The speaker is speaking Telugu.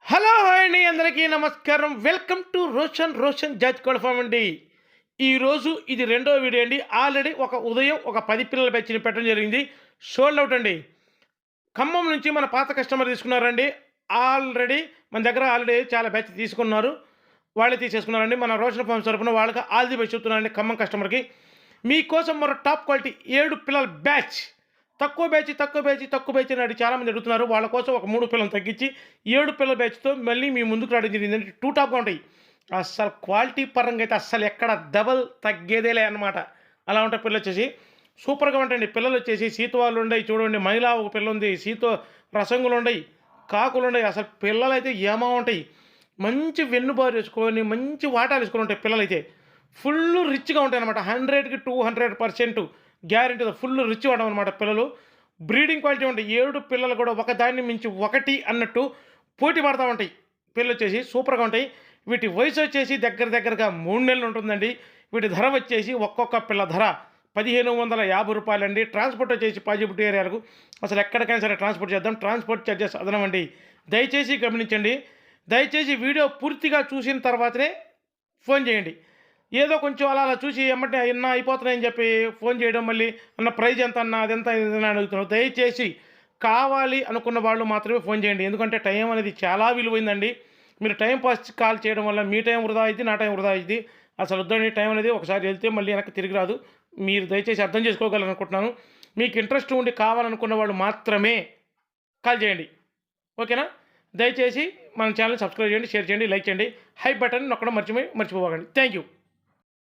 హలో హాయ్ అండి, అందరికీ నమస్కారం. వెల్కమ్ టు రోషన్ జాజ్ కోళ్ళ ఫామ్ అండి. ఈరోజు ఇది రెండో వీడియో అండి. ఆల్రెడీ ఉదయం ఒక 10 పిల్లల బ్యాచ్ని పెట్టడం జరిగింది. సోల్డ్ అవుట్ అండి. ఖమ్మం నుంచి మన పాత కస్టమర్ తీసుకున్నారండి. మన దగ్గర చాలా బ్యాచ్ తీసుకున్నారు. వాళ్ళే తీసేసుకున్నారండి. మన రోషన్ ఫార్మ్స్ తరపున వాళ్ళకి ఆల్ ది బెస్ట్ చెప్తున్నానండి. ఖమ్మం కస్టమర్కి మీకోసం మరో టాప్ క్వాలిటీ 7 పిల్లల బ్యాచ్, తక్కువ బ్యాచ్ అని చాలామంది అడుగుతున్నారు. వాళ్ళ కోసం ఒక 3 పిల్లలు తగ్గించి 7 పిల్లల బ్యాచ్తో మళ్ళీ మీ ముందుకు రావడం జరిగిందండి. 2 టాప్గా ఉంటాయి. అస్సలు క్వాలిటీ పరంగా అయితే అస్సలు ఎక్కడ డబల్ తగ్గేదేలే అనమాట. అలా ఉంటాయి పిల్లలు వచ్చేసి సూపర్గా ఉంటాయండి. పిల్లలు వచ్చేసి సీతవాళ్ళు ఉన్నాయి చూడండి. మహిళ ఒక పిల్ల ఉంది, రసంగులు ఉన్నాయి, కాకులు ఉన్నాయి. అసలు పిల్లలు అయితే ఏమా ఉంటాయి. మంచి వెన్నుబారు వేసుకొని మంచి వాటాలు వేసుకొని ఉంటాయి పిల్లలైతే. ఫుల్ రిచ్గా ఉంటాయి అనమాట. 100కి 200% గ్యారెంటీ. ఫుల్ రిచ్ వాడడం అనమాట పిల్లలు. బ్రీడింగ్ క్వాలిటీ ఉంటాయి. 7 పిల్లలు కూడా ఒకదాన్ని మించి ఒకటి అన్నట్టు పోటీ పడతా ఉంటాయి. పిల్లలు వచ్చేసి సూపర్గా ఉంటాయి. వీటి వయసు వచ్చేసి దగ్గరగా 3 నెలలు ఉంటుందండి. వీటి ధర వచ్చేసి ఒక్కొక్క పిల్ల ధర 1550 రూపాయలండి. ట్రాన్స్పోర్ట్ వచ్చేసి పాజిబిలిటీ ఏరియాలకు అసలు ఎక్కడికైనా సరే ట్రాన్స్పోర్ట్ చేద్దాం. ట్రాన్స్పోర్ట్ ఛార్జెస్ అదనం అండి. దయచేసి గమనించండి. దయచేసి వీడియో పూర్తిగా చూసిన తర్వాతనే ఫోన్ చేయండి. ఏదో కొంచెం అలా చూసి ఎమ్మటే ఎన్న అయిపోతున్నాయని చెప్పి ఫోన్ చేయడం, మళ్ళీ అన్న ప్రైజ్ ఎంత అన్న అదెంత ఇదని అడుగుతున్నారు. దయచేసి కావాలి అనుకున్న వాళ్ళు మాత్రమే ఫోన్ చేయండి. ఎందుకంటే టైం అనేది చాలా విలువైందండి. మీరు టైం పాస్ కాల్ చేయడం వల్ల మీ టైం వృధా అయింది, నా టైం వృధా అయింది. అసలు వద్దండి. టైం అనేది ఒకసారి వెళ్తే మళ్ళీ వెనక్కి తిరిగి రాదు. మీరు దయచేసి అర్థం చేసుకోగలరనుకుంటున్నాను. మీకు ఇంట్రెస్ట్ ఉండి కావాలనుకున్న వాళ్ళు మాత్రమే కాల్ చేయండి. ఓకేనా? దయచేసి మన ఛానల్ సబ్స్క్రైబ్ చేయండి, షేర్ చేయండి, లైక్ చేయండి. హై బటన్ నొక్కడం మర్చిపోకండి. Thank you.